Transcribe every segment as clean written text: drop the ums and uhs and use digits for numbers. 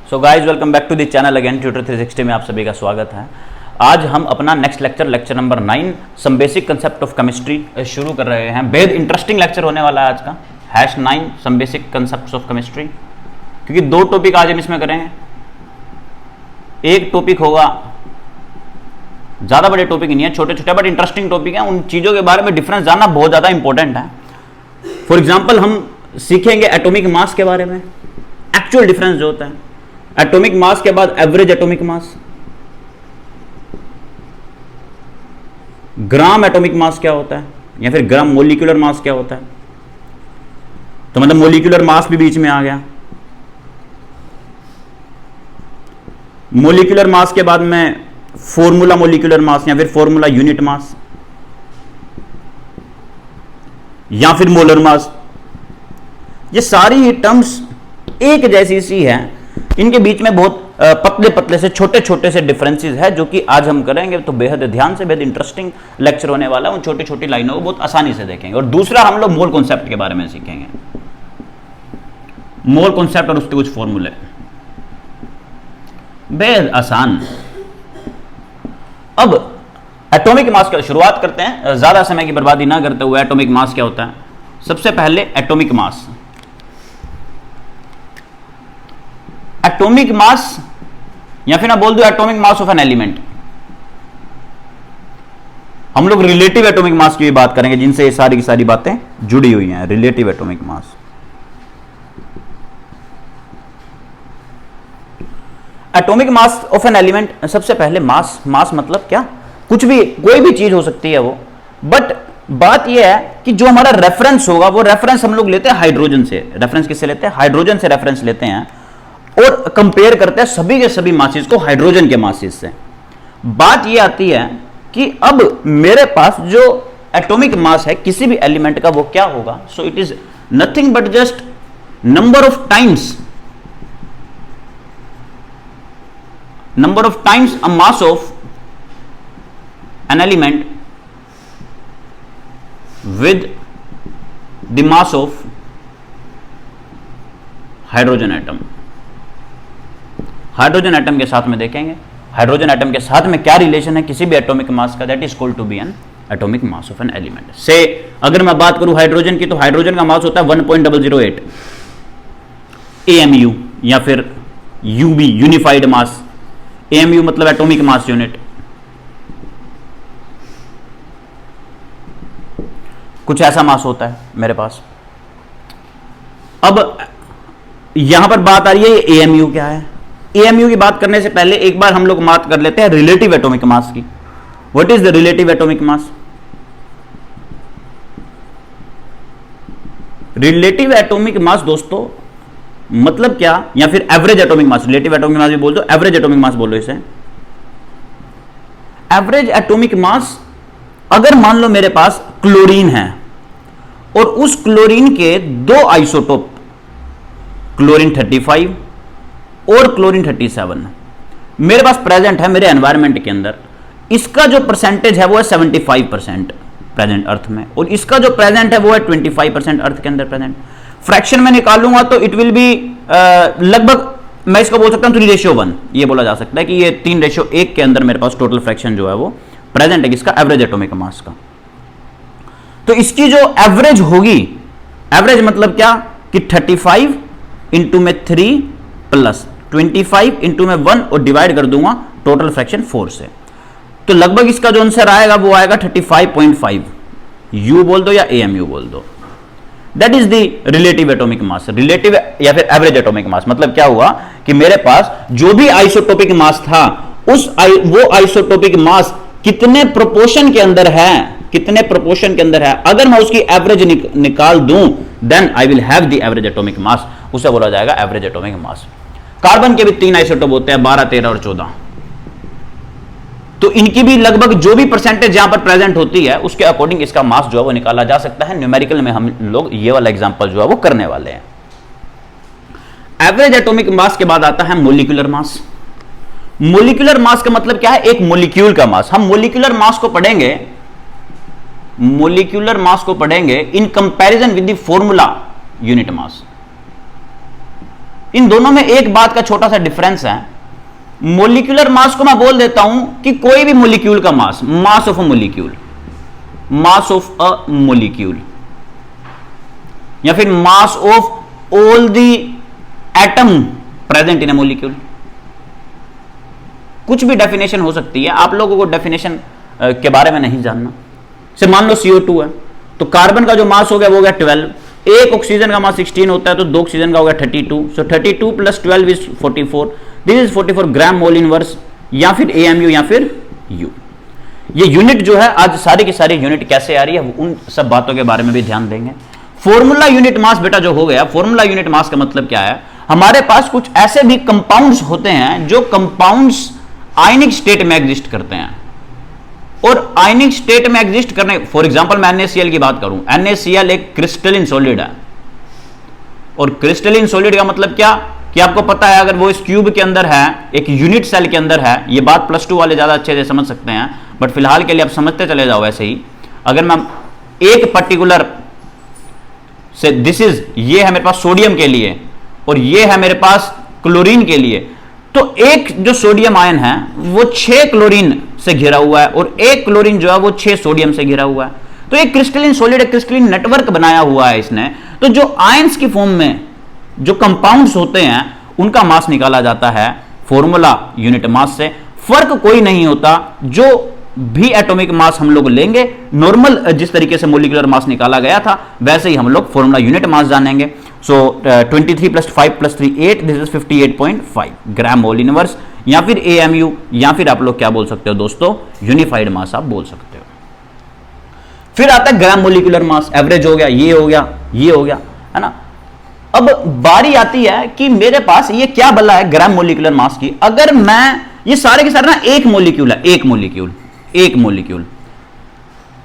So guys welcome back to the channel again. Tutor 360 में आप सभी का स्वागत है। आज हम अपना next lecture number 9 some basic concept of chemistry शुरू कर रहे हैं। बेहद इंटरेस्टिंग लेक्चर होने वाला है आज का, #9 some basic concept of chemistry, क्योंकि दो टॉपिक आज हम इसमें करेंगे। एक टॉपिक होगा, ज़्यादा बड़े टॉपिक नहीं है, छोटे छोटे बट इंटरेस्टिंग टॉपिक हैं। उन चीज़ों के बारे में डिफरेंस जानना बहुत ज़्यादा इंपॉर्टेंट है। फॉर एग्जाम्पल हम सीखेंगे एटॉमिक मास के बारे में, एक्चुअल डिफरेंस जो होता है एटॉमिक मास के बाद एवरेज एटॉमिक मास, ग्राम एटॉमिक मास क्या होता है, या फिर ग्राम मोलिकुलर मास क्या होता है। तो मतलब मोलिकुलर मास भी बीच में आ गया। मोलिकुलर मास के बाद में फॉर्मूला मोलिकुलर मास या फिर फॉर्मूला यूनिट मास या फिर मोलर मास, ये सारी टर्म्स एक जैसी सी है। इनके बीच में बहुत पतले पतले से छोटे छोटे से डिफरेंसेस है, जो कि आज हम करेंगे। तो बेहद ध्यान से, बेहद इंटरेस्टिंग लेक्चर होने वाला है। उन छोटी छोटी लाइनों को बहुत आसानी से देखेंगे। और दूसरा हम लोग मोल कॉन्सेप्ट के बारे में सीखेंगे, मोल कॉन्सेप्ट और उसके कुछ फॉर्मूले, बेहद आसान। अब एटॉमिक मास की शुरुआत करते हैं, ज्यादा समय की बर्बादी ना करते हुए। एटॉमिक मास क्या होता है? सबसे पहले एटॉमिक मास, एटॉमिक मास या फिर ना बोल दो atomic mass of an element. हम लोग रिलेटिव एटॉमिक मास की भी बात करेंगे, जिनसे ये सारी की सारी बातें जुड़ी हुई हैं। Relative atomic mass, atomic mass of an element. सबसे पहले मास, मास मतलब क्या? कुछ भी, कोई भी चीज हो सकती है वो, बट बात यह है कि जो हमारा रेफरेंस होगा वो रेफरेंस हम लोग लेते हैं हाइड्रोजन से। रेफरेंस किससे लेते हैं? हाइड्रोजन से रेफरेंस लेते हैं और कंपेयर करते हैं सभी के सभी मासेस को हाइड्रोजन के मासेस से। बात यह आती है कि अब मेरे पास जो एटॉमिक मास है किसी भी एलिमेंट का, वो क्या होगा? So it is nothing but just number of times a mass of an element with the mass of hydrogen atom. Hydrogen atom के साथ में देखेंगे, हाइड्रोजन एटम के साथ में क्या रिलेशन है किसी भी एटॉमिक मास का। That is called to be an atomic mass of an element. से अगर मैं बात करूं हाइड्रोजन की, तो हाइड्रोजन का मास होता है 1.008 AMU या फिर UB, यूनिफाइड मास। AMU मतलब एटॉमिक मास यूनिट। कुछ ऐसा मास होता है मेरे पास। अब यहां पर बात आ रही है AMU क्या है। AMU की बात करने से पहले एक बार हम लोग बात कर लेते हैं रिलेटिव एटॉमिक मास की। What is the relative atomic mass? Relative atomic मास दोस्तों मतलब क्या, या फिर एवरेज एटॉमिक मास। रिलेटिव एटॉमिक मास भी बोल दो, एवरेज एटॉमिक मास बोलो इसे। एवरेज एटॉमिक मास, अगर मान लो मेरे पास क्लोरीन है और उस क्लोरीन के दो आइसोटोप, क्लोरीन 35 और क्लोरीन 37 मेरे पास प्रेजेंट है मेरे एनवायरनमेंट के अंदर। इसका जो परसेंटेज है वो है 75% प्रेजेंट अर्थ में, और इसका जो प्रेजेंट है वो है 25% अर्थ के अंदर प्रेजेंट। फ्रैक्शन में निकालूंगा तो इट विल बी लगभग, मैं इसको बोल सकता हूं 3:1। ये बोला जा सकता है कि ये 3:1 के अंदर मेरे पास टोटल फ्रैक्शन जो है वो प्रेजेंट है किसका? एवरेज एटॉमिक मास का। तो इसकी जो एवरेज होगी, एवरेज मतलब क्या कि 35 इंटू में 3 प्लस 25 इंटू में 1 और डिवाइड कर दूंगा टोटल फ्रैक्शन 4 से। तो लगभग इसका जो आंसर आएगा वो आएगा 35.5। यू बोल दो या AMU बोल दो। That is the relative atomic mass. Relative या फिर एवरेज एटॉमिक मास मतलब क्या हुआ कि मेरे पास जो भी आइसोटोपिक मास था, वो आइसोटोपिक मास कितने प्रोपोर्शन के अंदर है, कितने प्रोपोर्शन के अंदर है। अगर मैं उसकी एवरेज निकाल दूं, then I will have the average atomic mass. उसे बोला जाएगा एवरेज एटॉमिक मास। कार्बन के भी 3 आइसोटोप होते हैं, 12, 13 और 14। तो इनकी भी लगभग जो भी परसेंटेज यहां पर प्रेजेंट होती है, उसके अकॉर्डिंग इसका मास जो है वो निकाला जा सकता है। न्यूमेरिकल में हम लोग ये वाला एग्जांपल जो है वो करने वाले हैं। एवरेज एटॉमिक मास के बाद आता है मोलिकुलर मास। मोलिकुलर मास का मतलब क्या है? एक मोलिक्यूल का मास। हम मोलिकुलर मास को पढ़ेंगे, मोलिकुलर मास को पढ़ेंगे in comparison with the formula unit mass. इन दोनों में एक बात का छोटा सा डिफरेंस है। मोलिकुलर मास को मैं बोल देता हूं कि कोई भी मोलिक्यूल का mass, mass of a molecule, mass of a molecule, या फिर mass of all the atom present in a molecule. कुछ भी डेफिनेशन हो सकती है, आप लोगों को डेफिनेशन के बारे में नहीं जानना। से मान लो CO2 है, तो कार्बन का जो मास हो गया वो हो गया 12, एक ऑक्सीजन का मास 16 होता है, तो दो ऑक्सीजन का हो गया 32, सो 32 plus 12 is 44, this is 44 gram mole inverse, या फिर AMU या फिर U। ये यूनिट जो है, आज सारी की सारी यूनिट कैसे आ रही है उन सब बातों के बारे में भी ध्यान देंगे। फॉर्मूला यूनिट मास बेटा जो हो गया, फॉर्मूला यूनिट मास का मतलब क्या है, हमारे पास कुछ ऐसे भी कंपाउंड्स होते हैं जो कंपाउंड्स आयनिक स्टेट में एग्जिस्ट करते हैं, और आयनिक स्टेट में एग्जिस्ट करने, फॉर एग्जांपल मैं NaCl की बात करूं, NaCl एक क्रिस्टलिन सॉलिड है, और क्रिस्टलिन सॉलिड का मतलब क्या कि आपको पता है अगर वो इस क्यूब के अंदर है, एक यूनिट सेल के अंदर है, ये बात +2 वाले ज्यादा अच्छे से समझ सकते हैं, बट फिलहाल के लिए आप समझते चले जाओ। ऐसे ही अगर मैं एक पर्टिकुलर से, दिस इज, ये है मेरे पास सोडियम के लिए और ये है मेरे पास क्लोरीन के लिए, तो एक जो सोडियम आयन है वो 6 क्लोरीन से घिरा हुआ है, और एक क्लोरीन जो है वो 6 सोडियम से घिरा हुआ है। तो एक क्रिस्टलिन सॉलिड, एक क्रिस्टलिन नेटवर्क बनाया हुआ है इसने। तो जो आयंस की फॉर्म में जो कंपाउंड्स होते हैं उनका मास निकाला जाता है फॉर्मूला यूनिट मास से। फर्क कोई नहीं होता, जो भी एटॉमिक मास हम लोग लेंगे, नॉर्मल जिस तरीके से मोलिकुलर मास निकाला गया था वैसे ही हम लोग फॉर्मूला यूनिट मास जानेंगे। सो 23 + 5 + 3 8, this is 58.5 gram mole inverse, या फिर AMU, या फिर आप लोग क्या बोल सकते हो दोस्तों, यूनिफाइड मास आप बोल सकते हो। फिर आता है ग्राम मोलिकुलर मास, एवरेज हो गया, ये हो गया, ये हो गया, है ना। अब बारी आती है कि मेरे पास ये क्या बला है ग्राम मोलिकुलर मास की। अगर मैं, ये सारे के सारे ना एक मोलिक्यूल है, एक मोलिक्यूल, एक मोलिक्यूल,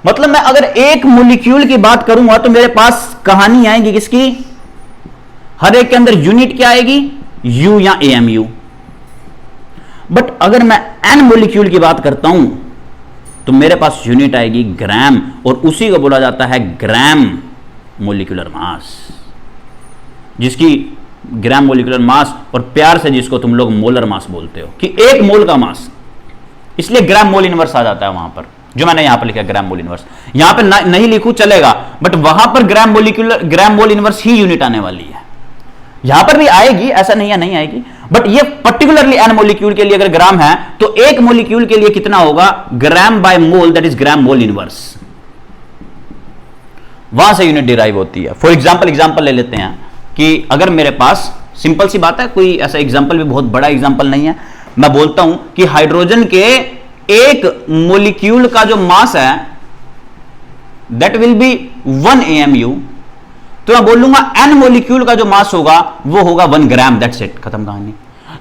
मतलब मैं अगर एक मोलिक्यूल की बात करूंगा तो मेरे पास कहानी आएगी किसकी, हर एक के अंदर यूनिट क्या आएगी, U या AMU। बट अगर मैं N मोलिक्यूल की बात करता हूं तो मेरे पास यूनिट आएगी ग्राम, और उसी को बोला जाता है ग्राम मोलिकुलर मास, जिसकी ग्राम मोलिकुलर मास, और प्यार से जिसको तुम लोग मोलर मास बोलते हो, कि एक मोल का मास, इसलिए ग्राम मोल इनवर्स आ जाता है वहां पर, जो मैंने यहां पर लिखा ग्राम मोल इनवर्स। यहां पर नहीं लिखूं चलेगा, बट वहां पर ग्राम मोल इनवर्स ही यूनिट आने वाली है। यहां पर भी आएगी, ऐसा नहीं है नहीं आएगी, बट ये पर्टिकुलरली N मोलिक्यूल के लिए अगर ग्राम है तो एक मोलिक्यूल के लिए कितना होगा, ग्राम by mole, that is gram mole inverse. वहां से यूनिट डिराइव होती है। फॉर एग्जांपल ले लेते हैं कि अगर मेरे पास, सिंपल सी बात है, कोई ऐसा एग्जांपल भी बहुत बड़ा एग्जांपल नहीं है, मैं बोलता हूं कि हाइड्रोजन के एक मोलिक्यूल का जो मास है दैट विल बी 1 AMU, तो मैं बोलूंगा N मोलिक्यूल का जो मास होगा वो होगा 1 ग्राम, दैट्स इट, खत्म कहानी।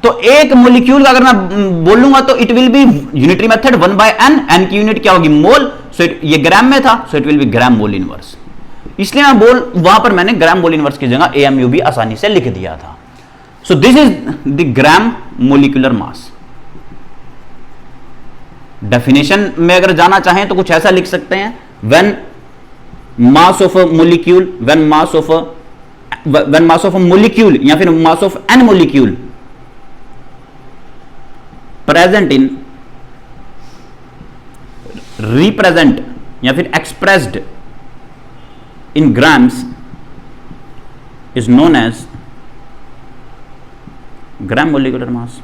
तो एक मोलिक्यूल का अगर मैं बोलूंगा तो it will be unitary method 1/n, n की यूनिट क्या होगी, मोल, सो ये ग्राम में था, so it will be gram mole inverse. इसलिए मैं वहां पर मैंने ग्राम मोल इनवर्स की जगह AMU भी आसानी से लिख दिया था। So this is the gram molecular mass. Definition में अगर जाना चाहें तो कुछ ऐसा लिख सकते हैं, when mass of a molecule, when mass of a molecule या फिर mass of an molecule present in, represent या फिर expressed in grams is known as gram molecular mass.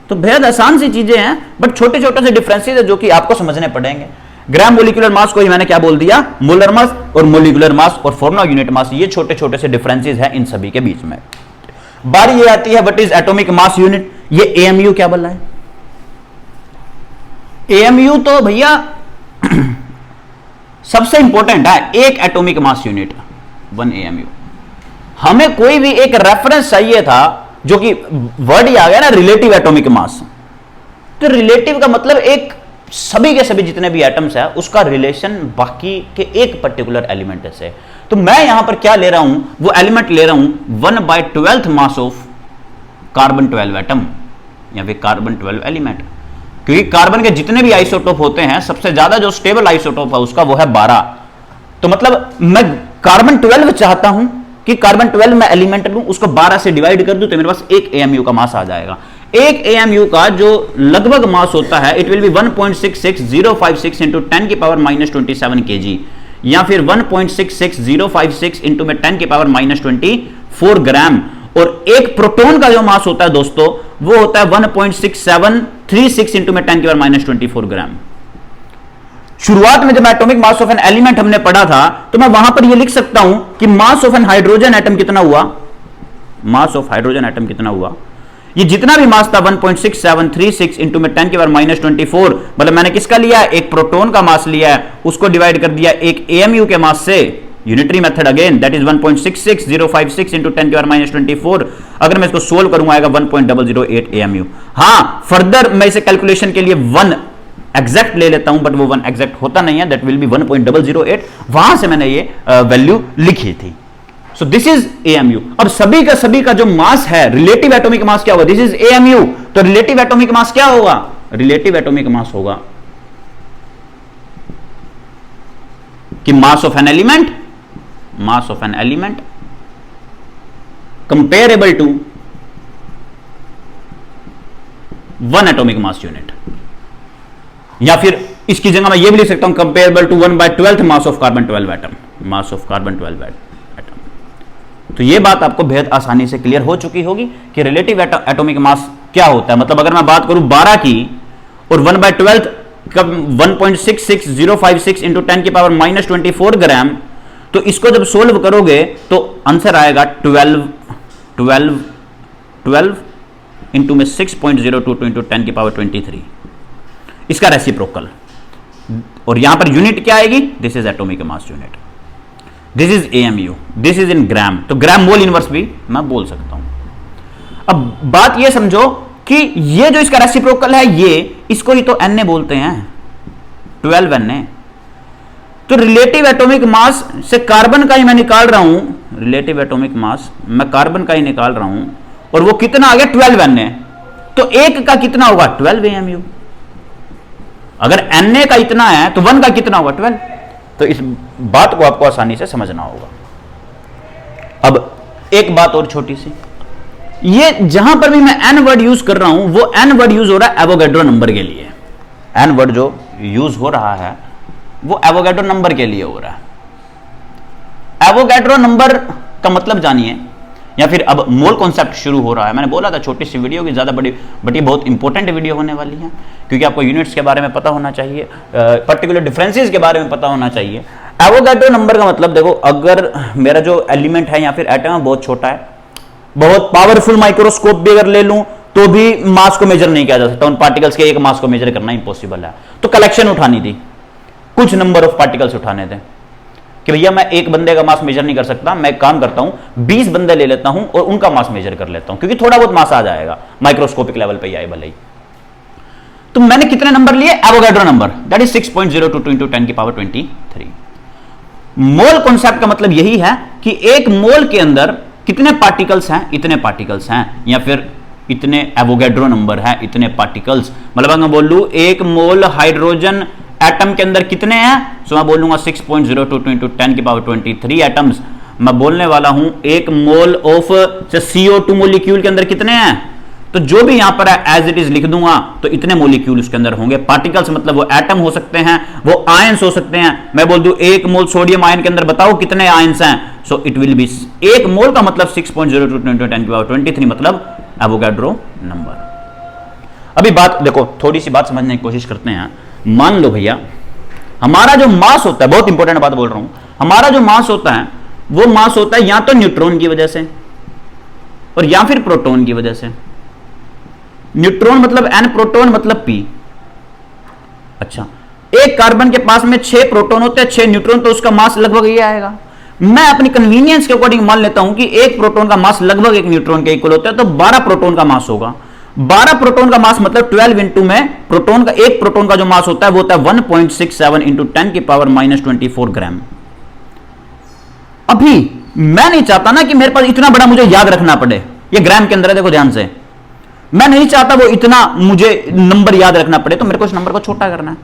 तो बेहद आसान सी चीजें हैं, बट छोटे छोटे से डिफरेंसेस है जो कि आपको समझने पड़ेंगे। ग्राम मोलिकुलर मास को ही मैंने क्या बोल दिया, मोलर मास, और मोलिकुलर मास और फॉर्मूला यूनिट मास, ये छोटे छोटे से डिफरेंसेस हैं इन सभी के बीच में। बारी ये आती है what is atomic mass unit. ये AMU क्या बोला है, AMU तो भैया सबसे इंपॉर्टेंट है, एक एटॉमिक मास यूनिट 1 AMU। हमें कोई भी एक रेफरेंस चाहिए था, जो कि वर्ड ही आ गया ना, रिलेटिव एटॉमिक मास। तो रिलेटिव का मतलब एक सभी के सभी जितने भी एटम्स है उसका रिलेशन बाकी के एक पर्टिकुलर एलिमेंट से। तो मैं यहां पर क्या ले रहा हूं, वो एलिमेंट ले रहा हूं 1/12 मास ऑफ कार्बन 12 एटम या फिर कार्बन 12 एलिमेंट। क्योंकि कार्बन के जितने भी आइसोटोप होते हैं सबसे ज्यादा जो स्टेबल आइसोटोप है उसका वो है 12। तो मतलब मैं कार्बन 12 चाहता हूं कि कार्बन 12 में एलिमेंट लूं, उसको 12 से डिवाइड कर दूं तो मेरे पास 1 AMU का मास आ जाएगा। 1 AMU का जो लगभग मास होता है इट विल बी 1.66056 इंटू 10 की पावर -27 kg, या फिर 1.66056 इंटू में 10 की पावर -24 ग्राम। और एक प्रोटॉन का जो मास होता है दोस्तों वो होता है 1.6736 इंटू में 10 की पावर -24 ग्राम। शुरुआत में जब atomic mass of an element हमने पढ़ा था तो मैं वहां पर यह लिख सकता हूं कि mass of an hydrogen atom कितना हुआ, मास ऑफ हाइड्रोजन एटम कितना हुआ, ये जितना भी मास था 1.6736 इंटू में 10 की पावर -24, मतलब मैंने किसका लिया है, एक प्रोटॉन का मास लिया है, उसको डिवाइड कर दिया एक AMU के मास से, unitary method again, that is 1.66056 into 10 की पावर -24। अगर मैं इसको सोल्व करूंगा आएगा 1.008 AMU। हां, फर्दर मैं इसे कैलकुलेशन के लिए 1 एग्जैक्ट ले लेता हूं, बट वो 1 एग्जैक्ट होता नहीं है, दैट विल बी 1.008, वहां से मैंने ये वैल्यू लिखी थी। So this is AMU। अब सभी का जो मास है, रिलेटिव एटॉमिक मास क्या होगा, दिस इज AMU, तो रिलेटिव एटॉमिक मास क्या होगा, रिलेटिव एटॉमिक मास होगा कि mass of an element, mass of an element comparable to 1 atomic mass unit, या फिर इसकी जगह मैं ये भी लिख सकता हूं comparable to 1/12 mass of carbon 12 atom, mass of carbon 12 atom. तो ये बात आपको बेहद आसानी से क्लियर हो चुकी होगी कि रिलेटिव एटॉमिक मास क्या होता है। मतलब अगर मैं बात करूं 12 की और 1/12 का 1.66056 इंटू 10 की पावर -24 ग्राम, तो इसको जब सोल्व करोगे तो आंसर आएगा 12 इंटू में 6.022 इंटू 10 की पावर 23, इसका रेसिप्रोकल। और यहां पर यूनिट क्या आएगी, this is atomic mass unit, this is AMU, this is in gram, तो ग्राम मोल इनवर्स भी मैं बोल सकता हूं। अब बात यह समझो कि ये जो इसका रेसिप्रोकल है ये, इसको ही तो Na बोलते हैं, 12 Na। तो रिलेटिव एटॉमिक मास से कार्बन का ही मैं निकाल रहा हूं, रिलेटिव एटॉमिक मास मैं कार्बन का ही निकाल रहा हूं, और वो कितना आ गया 12 Na, तो एक का कितना होगा 12 AMU। अगर Na का इतना है तो 1 का कितना होगा 12। तो इस बात को आपको आसानी से समझना होगा। अब एक बात और छोटी सी, ये जहां पर भी मैं n वर्ड यूज कर रहा हूं वो n वर्ड यूज हो रहा है एवोगैड्रो नंबर के लिए। n वर्ड जो यूज हो रहा है वो एवोगैड्रो नंबर के लिए हो रहा है। एवोगैड्रो नंबर का मतलब जानिए, या फिर अब मोल कॉन्सेप्ट शुरू हो रहा है। मैंने बोला था छोटी सी वीडियो की, ज्यादा बड़ी बट ये बहुत इंपॉर्टेंट वीडियो होने वाली है, क्योंकि आपको यूनिट्स के बारे में पता होना चाहिए, पर्टिकुलर डिफरेंसेस के बारे में पता होना चाहिए। एवोगैड्रो नंबर का मतलब देखो, अगर मेरा जो एलिमेंट है या फिर एटम है बहुत छोटा है, बहुत पावरफुल माइक्रोस्कोप भी अगर ले लूं तो भी मास को मेजर नहीं किया जा सकता, उन पार्टिकल्स के एक मास को मेजर करना इंपॉसिबल है। तो कलेक्शन उठानी थी, कुछ नंबर ऑफ पार्टिकल्स उठाने थे कि भैया मैं एक बंदे का मास मेजर नहीं कर सकता, मैं एक काम करता हूं 20 बंदे ले लेता हूं और उनका मास मेजर कर लेता हूं, क्योंकि थोड़ा बहुत मास आ जाएगा, माइक्रोस्कोपिक लेवल पे ही आए भले ही। तो मैंने कितने नंबर लिए, Avogadro number, that is 6.022 into 10 की पावर 23। मोल कॉन्सेप्ट का मतलब यही है कि एक मोल के अंदर कितने पार्टिकल्स हैं, इतने पार्टिकल्स हैं, या फिर इतने एवोगैड्रो नंबर है, इतने पार्टिकल्स। मतलब अगर मैं बोल लूं एक मोल हाइड्रोजन एटम के अंदर कितने हैं, सो मैं बोलूंगा 6.022 इंटू 10 की पावर 23 एटम्स। मैं बोलने वाला हूं एक मोल ऑफ CO2 मोलिक्यूल के अंदर कितने हैं, तो जो भी यहां पर है एज इट इज लिख दूंगा, तो इतने मोलिक्यूल उसके अंदर होंगे। पार्टिकल्स मतलब वो एटम हो सकते हैं, वो आयंस हो सकते हैं। मैं बोल दूं एक मोल सोडियम आयन के अंदर बताओ कितने आयंस हैं, सो इट विल बी, एक मोल का मतलब 6.022 इंटू 10 की पावर 23, मतलब एवोगैड्रो नंबर। अभी बात देखो, थोड़ी सी बात समझने की कोशिश करते हैं। मान लो भैया हमारा जो मास होता है, बहुत इंपॉर्टेंट बात बोल रहा हूं, हमारा जो मास होता है वो मास होता है या तो न्यूट्रॉन की वजह से और या फिर प्रोटॉन की वजह से। न्यूट्रॉन मतलब N, प्रोटॉन मतलब P। अच्छा, एक कार्बन के पास में 6 प्रोटॉन होते हैं, 6 न्यूट्रॉन, तो उसका मास लगभग ये आएगा। मैं अपनी कन्वीनियंस के अकॉर्डिंग मान लेता हूं कि एक प्रोटॉन का मास लगभग एक न्यूट्रॉन के इक्वल होता है, तो 12 प्रोटॉन का मास होगा। 12 प्रोटॉन का मास मतलब 12 इंटू में प्रोटॉन का, एक प्रोटॉन का जो मास होता है वो होता है 1.67 इंटू 10 की पावर -24 ग्राम। अभी मैं नहीं चाहता ना कि मेरे पास इतना बड़ा मुझे याद रखना पड़े, ये ग्राम के अंदर है, देखो ध्यान से, मैं नहीं चाहता वो इतना मुझे नंबर याद रखना पड़े, तो मेरे को इस नंबर को छोटा करना है,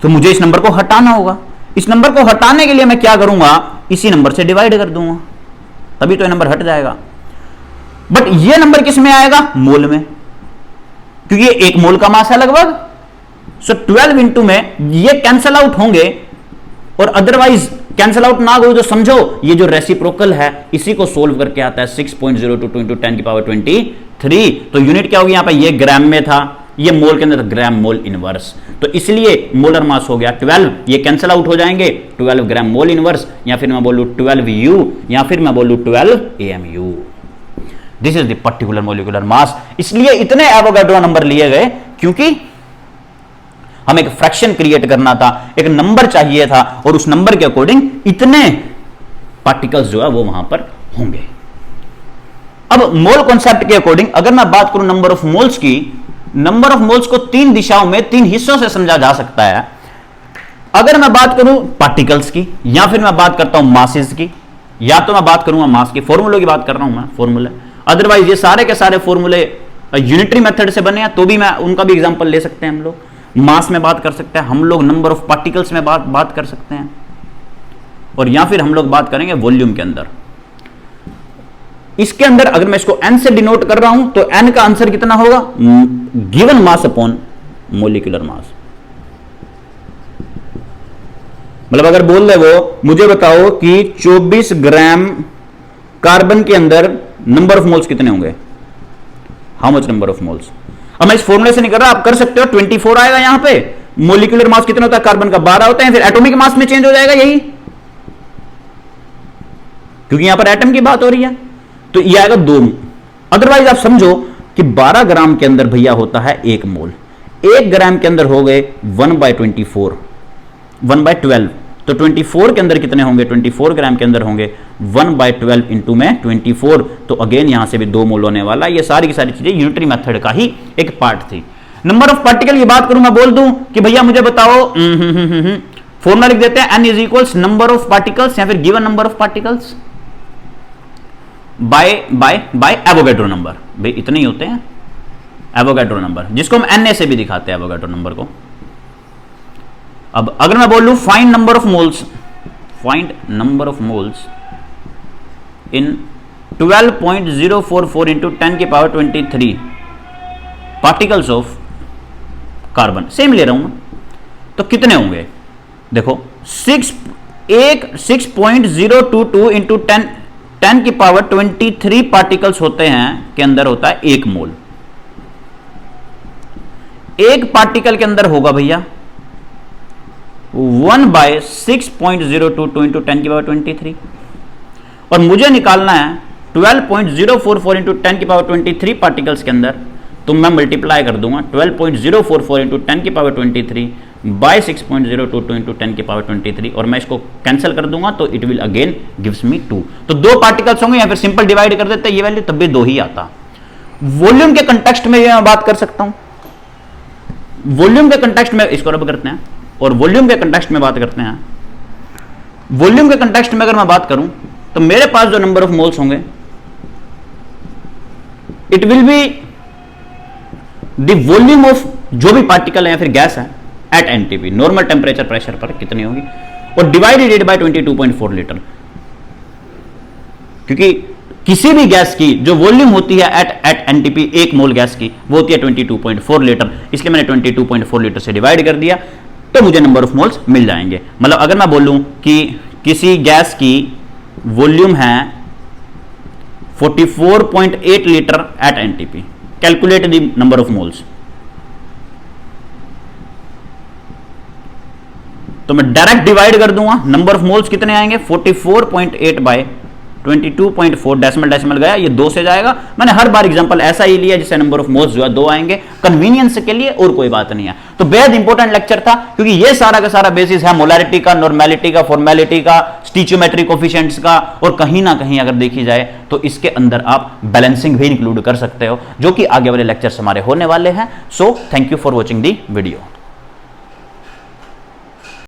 तो मुझे इस नंबर को हटाना होगा। इस नंबर को हटाने के लिए मैं क्या करूंगा, इसी नंबर से डिवाइड कर दूंगा। तभी तो ये नंबर हट जाएगा। बट ये नंबर किस में आएगा? मोल में, क्योंकि ये 1 मोल का मास है लगभग। सो 12 इंटू में ये कैंसल आउट होंगे, और अदरवाइज कैंसल आउट ना हो तो समझो ये जो रेसिप्रोकल है इसी को सोल्व करके आता है 6.022 इंटू 10 की पावर 23। तो यूनिट क्या होगी यहां पर? ये ग्राम में था, ये मोल के अंदर ग्राम मोल इनवर्स, तो इसलिए मोलर मास हो गया 12। ये कैंसल आउट हो जाएंगे, 12 ग्राम मोल इनवर्स, या फिर मैं बोलूं 12U, या फिर मैं बोलूं 12 AMU। This is the particular molecular mass. इसलिए इतने एवोगाड्रो नंबर लिए गए क्योंकि हमें एक फ्रैक्शन क्रिएट करना था, एक नंबर चाहिए था, और उस नंबर के अकॉर्डिंग इतने पार्टिकल्स जो है वो वहां पर होंगे। अब मोल कॉन्सेप्ट के अकॉर्डिंग अगर मैं बात करूं नंबर ऑफ मोल्स की, नंबर ऑफ मोल्स को 3 दिशाओं में 3 हिस्सों से समझा जा सकता है। अगर मैं बात करूं पार्टिकल्स की, या फिर मैं बात करता हूं मासेस की, या तो मैं बात करूंगा मास की, फॉर्मूलों की बात कर रहा हूं मैं, फॉर्मूले। अदरवाइज ये सारे के सारे फॉर्मूले यूनिटरी मेथड से बने हैं तो भी मैं उनका भी एग्जांपल ले सकते हैं हम लोग। मास में बात कर सकते हैं हम लोग, नंबर ऑफ पार्टिकल्स में बात कर सकते हैं, और या फिर हम लोग बात करेंगे वॉल्यूम के अंदर। इसके अंदर अगर मैं इसको n से डिनोट कर रहा हूं तो n का आंसर कितना होगा? Given mass upon molecular mass. मतलब अगर बोल रहे वो मुझे बताओ कि 24 ग्राम कार्बन के अंदर नंबर ऑफ मोल्स कितने होंगे? How much number of moles? अब मैं इस फॉर्मूले से नहीं कर रहा, आप कर सकते हो, 24 आएगा यहां पे। मोलिकुलर मास कितना होता है? कार्बन का 12 होता है, फिर एटॉमिक मास में चेंज हो जाएगा यही, क्योंकि यहां पर एटम की बात हो रही है, तो ये आएगा 2। अदरवाइज आप समझो कि 12 ग्राम के अंदर भैया होता है 1 मोल, 1 ग्राम के अंदर हो गए 1/24, 1/12, तो 24 के अंदर कितने होंगे? 24 ग्राम के अंदर होंगे 1/12 इंटू में 24, तो अगेन यहां से भी 2 मोल होने वाला। ये सारी की सारी चीजें यूनिटरी मेथड का ही एक पार्ट थी। नंबर ऑफ पार्टिकल की बात करूं, मैं बोल दूं कि भैया मुझे बताओ, फॉर्मूला लिख देते हैं, n is equals number of particles या फिर given number of particles by Avogadro number. भाई इतने ही होते हैं एवोगाड्रो नंबर, जिसको हम Na से भी दिखाते हैं एवोगाड्रो नंबर को। अब अगर मैं बोलूं find number of moles, find number of moles in 12.044 into 10 की power 23 particles of carbon, same ले रहा हूं मैं, तो कितने होंगे? देखो 6.022 इंटू 10 की पावर 23 पार्टिकल्स होते हैं, के अंदर होता है 1 मोल। एक पार्टिकल के अंदर होगा भैया 1/6.022 इंटू 10 की पावर 23, और मुझे निकालना है 12.044 इंटू 10 की पावर 23 पार्टिकल्स के अंदर, तो मैं मल्टीप्लाई कर दूंगा 12.044 इंटू 10 की पावर 23 बाय 6.022 इंटू 10 की पावर 23, और मैं इसको कैंसिल कर दूंगा तो it will again gives me 2। तो 2 पार्टिकल्स होंगे, या फिर सिंपल डिवाइड कर देते ये वैल्यू, तब भी 2 ही आता। वॉल्यूम के कंटेक्स्ट में मैं बात कर सकता हूं, वॉल्यूम के कंटेक्स्ट में इसको रब करते हैं, और वॉल्यूम के कंटेक्स्ट में बात करते हैं। वॉल्यूम के कंटेक्स्ट में अगर मैं बात करूं तो मेरे पास जो नंबर ऑफ मोल्स होंगे it will be the volume of जो भी पार्टिकल है या फिर गैस है at NTP, normal temperature pressure पर कितनी होगी, और डिवाइडेड बाय 22.4 लीटर, क्योंकि किसी भी गैस की जो वॉल्यूम होती है एट एनटीपी 1 मोल गैस की वो होती है 22.4 लीटर, इसलिए मैंने 22.4 लीटर से डिवाइड कर दिया तो मुझे नंबर ऑफ मोल्स मिल जाएंगे। मतलब अगर मैं बोलूं कि किसी गैस की वॉल्यूम है 44.8 litre at NTP, calculate the number of moles, तो मैं डायरेक्ट डिवाइड कर दूंगा, नंबर ऑफ मोल्स कितने आएंगे 44.8 बाय 22.4, डेसिमल गया, ये 2 से जाएगा। मैंने हर बार एग्जांपल ऐसा ही लिया जिससे नंबर ऑफ मोल्स जो है 2 आएंगे, कन्वीनियंस के लिए, और कोई बात नहीं है। तो बेहद इंपॉर्टेंट लेक्चर था, क्योंकि ये सारा का सारा बेसिस है मोलैरिटी का, नॉर्मेलिटी का, फॉर्मेलिटी का, स्टिचियोमेट्री कोफिशिएंट्स का, और कहीं ना कहीं अगर देखी जाए तो इसके अंदर आप बैलेंसिंग भी इंक्लूड कर सकते हो, जो कि आगे वाले लेक्चर्स हमारे होने वाले हैं। So thank you for watching the video.